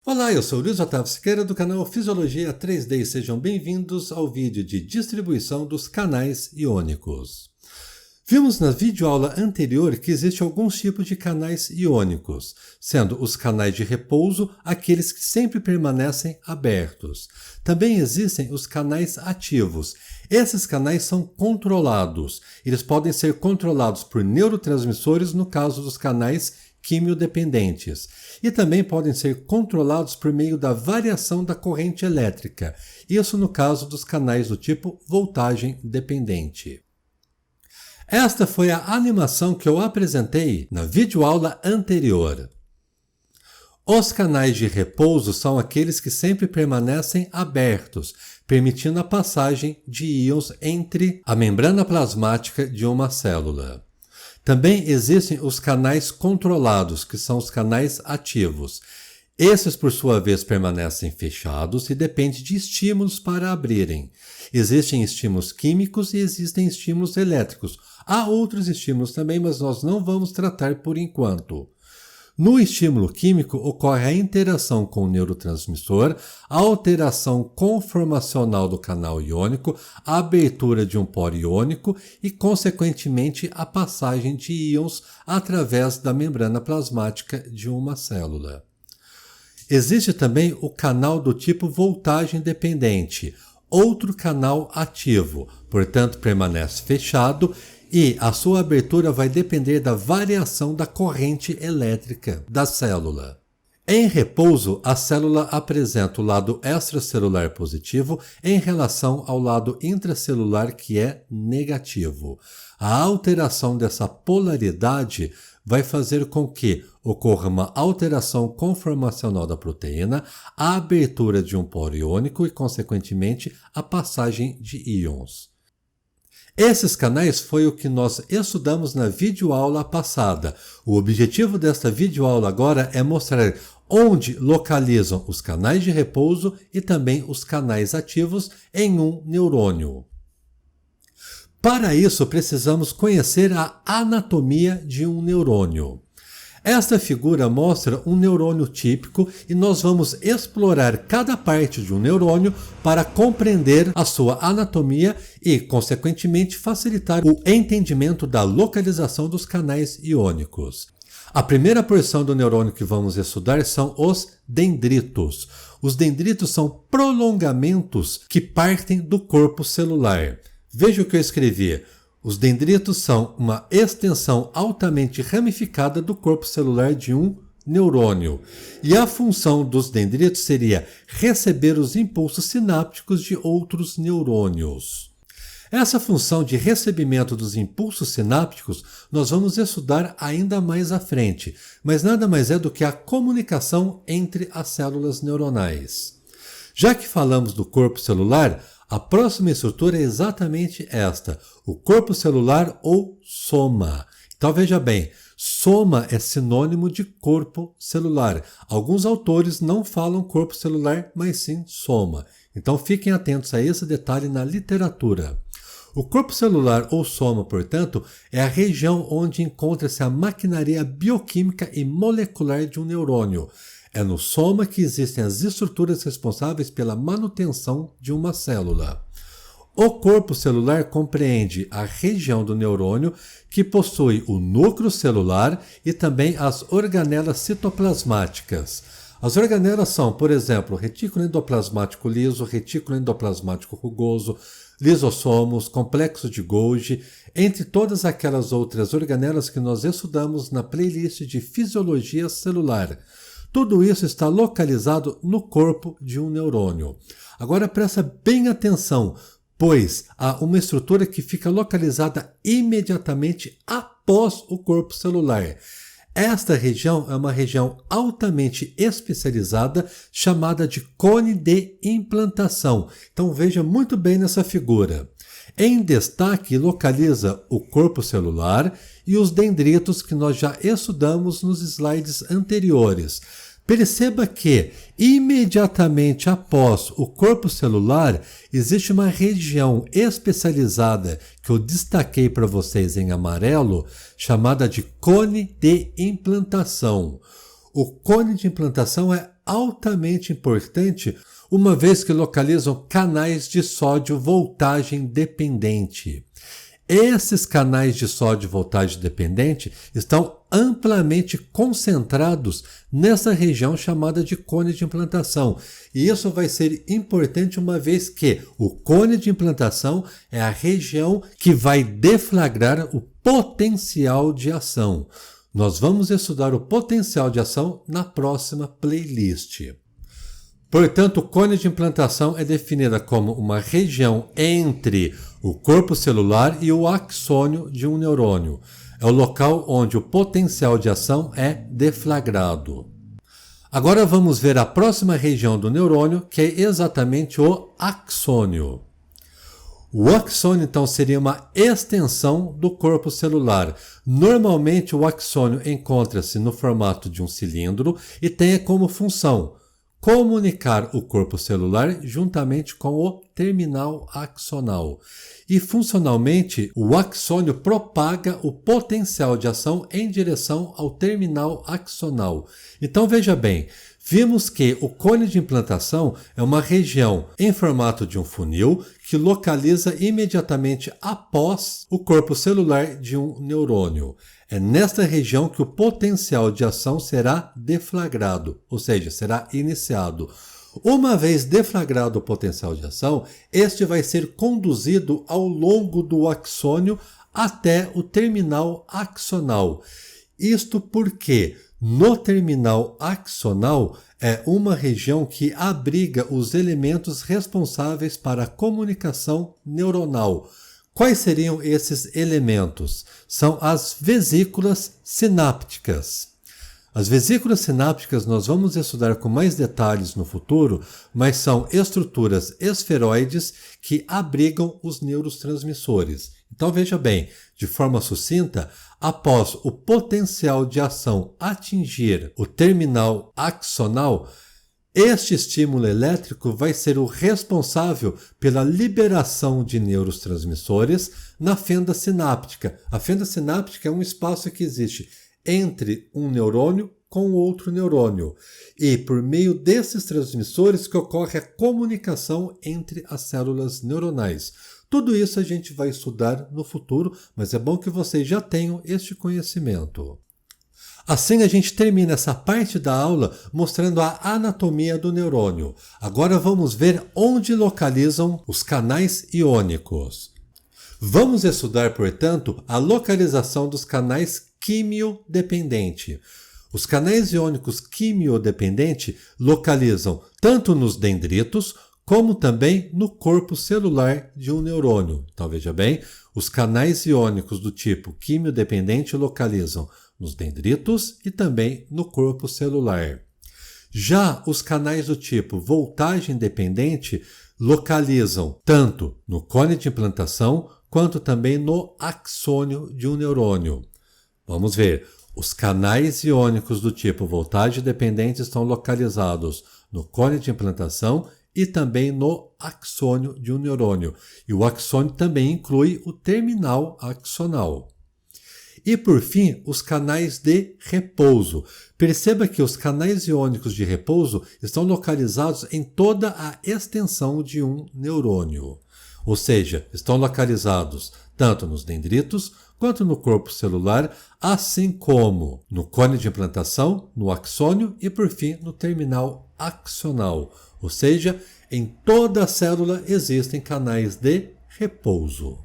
Olá, eu sou o Luiz Otávio Siqueira do canal Fisiologia 3D e sejam bem-vindos ao vídeo de distribuição dos canais iônicos. Vimos na videoaula anterior que existem alguns tipos de canais iônicos, sendo os canais de repouso aqueles que sempre permanecem abertos. Também existem os canais ativos. Esses canais são controlados. Eles podem ser controlados por neurotransmissores no caso dos canais quimiodependentes, e também podem ser controlados por meio da variação da corrente elétrica, isso no caso dos canais do tipo voltagem dependente. Esta foi a animação que eu apresentei na videoaula anterior. Os canais de repouso são aqueles que sempre permanecem abertos, permitindo a passagem de íons entre a membrana plasmática de uma célula. Também existem os canais controlados, que são os canais ativos. Esses, por sua vez, permanecem fechados e dependem de estímulos para abrirem. Existem estímulos químicos e existem estímulos elétricos. Há outros estímulos também, mas nós não vamos tratar por enquanto. No estímulo químico ocorre a interação com o neurotransmissor, a alteração conformacional do canal iônico, a abertura de um poro iônico e, consequentemente, a passagem de íons através da membrana plasmática de uma célula. Existe também o canal do tipo voltagem dependente, outro canal ativo, portanto permanece fechado, e a sua abertura vai depender da variação da corrente elétrica da célula. Em repouso, a célula apresenta o lado extracelular positivo em relação ao lado intracelular que é negativo. A alteração dessa polaridade vai fazer com que ocorra uma alteração conformacional da proteína, a abertura de um poro iônico e, consequentemente, a passagem de íons. Esses canais foi o que nós estudamos na videoaula passada. O objetivo desta videoaula agora é mostrar onde localizam os canais de repouso e também os canais ativos em um neurônio. Para isso, precisamos conhecer a anatomia de um neurônio. Esta figura mostra um neurônio típico e nós vamos explorar cada parte de um neurônio para compreender a sua anatomia e, consequentemente, facilitar o entendimento da localização dos canais iônicos. A primeira porção do neurônio que vamos estudar são os dendritos. Os dendritos são prolongamentos que partem do corpo celular. Veja o que eu escrevi. Os dendritos são uma extensão altamente ramificada do corpo celular de um neurônio. E a função dos dendritos seria receber os impulsos sinápticos de outros neurônios. Essa função de recebimento dos impulsos sinápticos nós vamos estudar ainda mais à frente, mas nada mais é do que a comunicação entre as células neuronais. Já que falamos do corpo celular, a próxima estrutura é exatamente esta, o corpo celular ou soma. Então veja bem, soma é sinônimo de corpo celular. Alguns autores não falam corpo celular, mas sim soma. Então fiquem atentos a esse detalhe na literatura. O corpo celular ou soma, portanto, é a região onde encontra-se a maquinaria bioquímica e molecular de um neurônio. É no soma que existem as estruturas responsáveis pela manutenção de uma célula. O corpo celular compreende a região do neurônio que possui o núcleo celular e também as organelas citoplasmáticas. As organelas são, por exemplo, retículo endoplasmático liso, retículo endoplasmático rugoso, lisossomos, complexo de Golgi, entre todas aquelas outras organelas que nós estudamos na playlist de Fisiologia Celular. Tudo isso está localizado no corpo de um neurônio. Agora presta bem atenção, pois há uma estrutura que fica localizada imediatamente após o corpo celular. Esta região é uma região altamente especializada chamada de cone de implantação. Então veja muito bem nessa figura. Em destaque localiza o corpo celular e os dendritos que nós já estudamos nos slides anteriores. Perceba que, imediatamente após o corpo celular, existe uma região especializada que eu destaquei para vocês em amarelo, chamada de cone de implantação. O cone de implantação é altamente importante, uma vez que localizam canais de sódio voltagem dependente. Esses canais de sódio voltagem dependente estão amplamente concentrados nessa região chamada de cone de implantação. E isso vai ser importante uma vez que o cone de implantação é a região que vai deflagrar o potencial de ação. Nós vamos estudar o potencial de ação na próxima playlist. Portanto, o cone de implantação é definida como uma região entre o corpo celular e o axônio de um neurônio. É o local onde o potencial de ação é deflagrado. Agora vamos ver a próxima região do neurônio, que é exatamente o axônio. O axônio, então, seria uma extensão do corpo celular. Normalmente, o axônio encontra-se no formato de um cilindro e tem como função comunicar o corpo celular juntamente com o terminal axonal. E funcionalmente, o axônio propaga o potencial de ação em direção ao terminal axonal. Então veja bem, vimos que o cone de implantação é uma região em formato de um funil que localiza imediatamente após o corpo celular de um neurônio. É nesta região que o potencial de ação será deflagrado, ou seja, será iniciado. Uma vez deflagrado o potencial de ação, este vai ser conduzido ao longo do axônio até o terminal axonal. Isto porque no terminal axonal é uma região que abriga os elementos responsáveis para a comunicação neuronal. Quais seriam esses elementos? São as vesículas sinápticas. As vesículas sinápticas nós vamos estudar com mais detalhes no futuro, mas são estruturas esferoides que abrigam os neurotransmissores. Então veja bem, de forma sucinta, após o potencial de ação atingir o terminal axonal, este estímulo elétrico vai ser o responsável pela liberação de neurotransmissores na fenda sináptica. A fenda sináptica é um espaço que existe entre um neurônio com outro neurônio. E por meio desses transmissores que ocorre a comunicação entre as células neuronais. Tudo isso a gente vai estudar no futuro, mas é bom que vocês já tenham este conhecimento. Assim a gente termina essa parte da aula mostrando a anatomia do neurônio. Agora vamos ver onde localizam os canais iônicos. Vamos estudar, portanto, a localização dos canais quimiodependentes. Os canais iônicos quimiodependentes localizam tanto nos dendritos como também no corpo celular de um neurônio. Então veja bem, os canais iônicos do tipo quimiodependente localizam nos dendritos e também no corpo celular. Já os canais do tipo voltagem dependente localizam tanto no cone de implantação quanto também no axônio de um neurônio. Vamos ver, os canais iônicos do tipo voltagem dependente estão localizados no cone de implantação e também no axônio de um neurônio. E o axônio também inclui o terminal axonal. E, por fim, os canais de repouso. Perceba que os canais iônicos de repouso estão localizados em toda a extensão de um neurônio. Ou seja, estão localizados tanto nos dendritos quanto no corpo celular, assim como no cone de implantação, no axônio e, por fim, no terminal axonal. Ou seja, em toda a célula existem canais de repouso.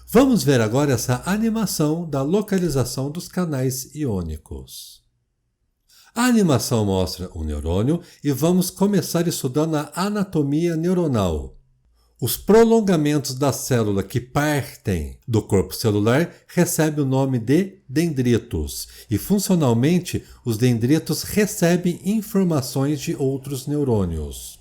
Vamos ver agora essa animação da localização dos canais iônicos. A animação mostra o neurônio e vamos começar estudando a anatomia neuronal. Os prolongamentos da célula que partem do corpo celular recebem o nome de dendritos e, funcionalmente, os dendritos recebem informações de outros neurônios.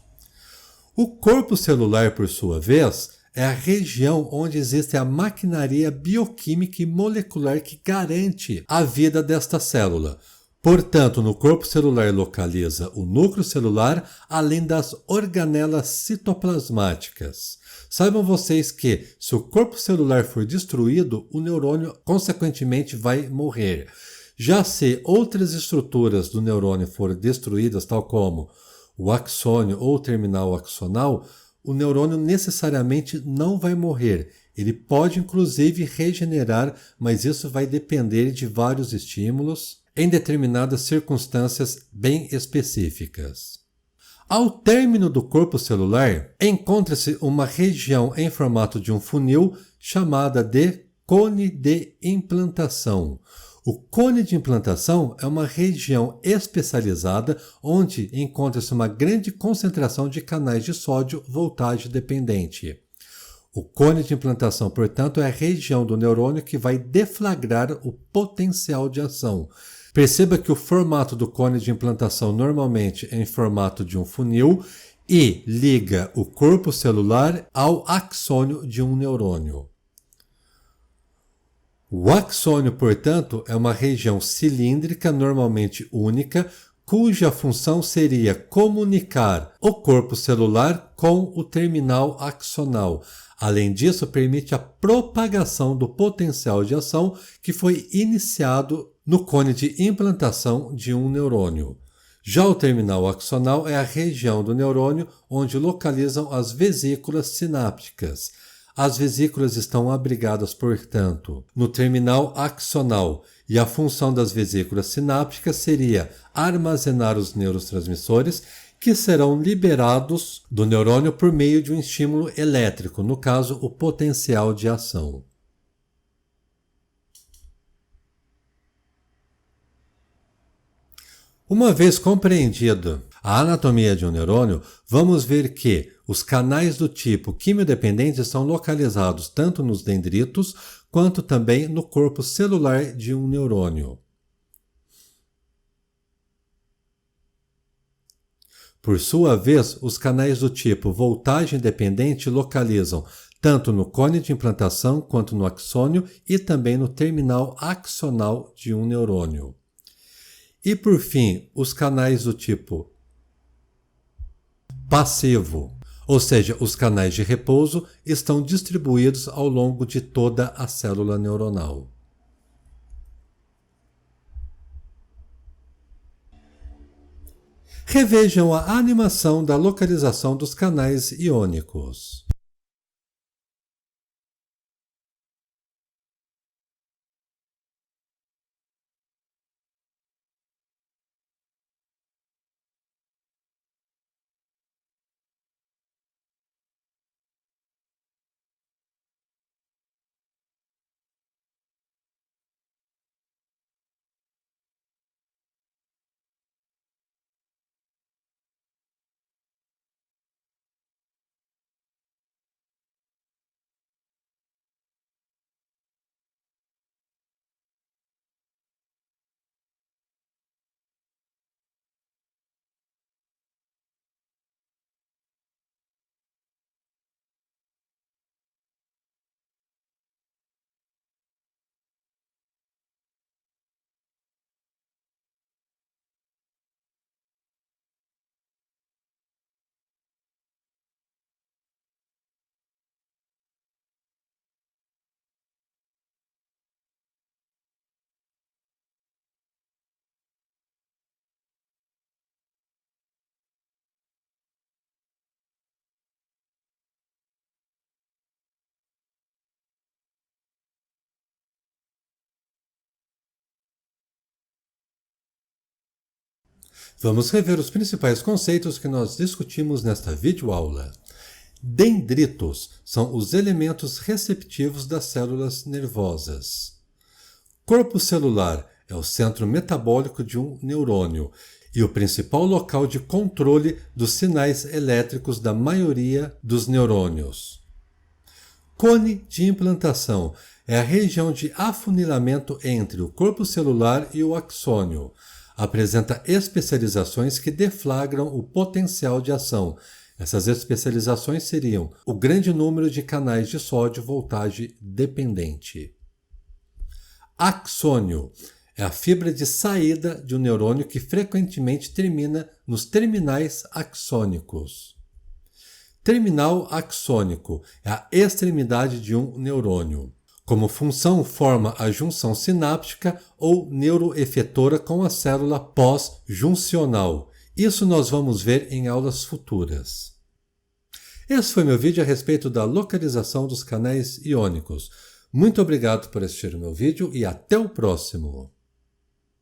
O corpo celular, por sua vez, é a região onde existe a maquinaria bioquímica e molecular que garante a vida desta célula. Portanto, no corpo celular localiza o núcleo celular, além das organelas citoplasmáticas. Saibam vocês que, se o corpo celular for destruído, o neurônio, consequentemente, vai morrer. Já se outras estruturas do neurônio forem destruídas, tal como o axônio ou o terminal axonal, o neurônio necessariamente não vai morrer. Ele pode inclusive regenerar, mas isso vai depender de vários estímulos em determinadas circunstâncias bem específicas. Ao término do corpo celular, encontra-se uma região em formato de um funil chamada de cone de implantação. O cone de implantação é uma região especializada onde encontra-se uma grande concentração de canais de sódio voltagem dependente. O cone de implantação, portanto, é a região do neurônio que vai deflagrar o potencial de ação. Perceba que o formato do cone de implantação normalmente é em formato de um funil e liga o corpo celular ao axônio de um neurônio. O axônio, portanto, é uma região cilíndrica, normalmente única, cuja função seria comunicar o corpo celular com o terminal axonal. Além disso, permite a propagação do potencial de ação que foi iniciado no cone de implantação de um neurônio. Já o terminal axonal é a região do neurônio onde localizam as vesículas sinápticas. As vesículas estão abrigadas, portanto, no terminal axonal, e a função das vesículas sinápticas seria armazenar os neurotransmissores que serão liberados do neurônio por meio de um estímulo elétrico, no caso, o potencial de ação. Uma vez compreendida a anatomia de um neurônio, vamos ver que os canais do tipo quimiodependente são localizados tanto nos dendritos quanto também no corpo celular de um neurônio. Por sua vez, os canais do tipo voltagem dependente localizam tanto no cone de implantação quanto no axônio e também no terminal axonal de um neurônio. E por fim, os canais do tipo passivo, ou seja, os canais de repouso, estão distribuídos ao longo de toda a célula neuronal. Revejam a animação da localização dos canais iônicos. Vamos rever os principais conceitos que nós discutimos nesta videoaula. Dendritos são os elementos receptivos das células nervosas. Corpo celular é o centro metabólico de um neurônio e o principal local de controle dos sinais elétricos da maioria dos neurônios. Cone de implantação é a região de afunilamento entre o corpo celular e o axônio. Apresenta especializações que deflagram o potencial de ação. Essas especializações seriam o grande número de canais de sódio voltagem dependente. Axônio é a fibra de saída de um neurônio que frequentemente termina nos terminais axônicos. Terminal axônico é a extremidade de um neurônio. Como função, forma a junção sináptica ou neuroefetora com a célula pós-juncional. Isso nós vamos ver em aulas futuras. Esse foi meu vídeo a respeito da localização dos canais iônicos. Muito obrigado por assistir o meu vídeo e até o próximo!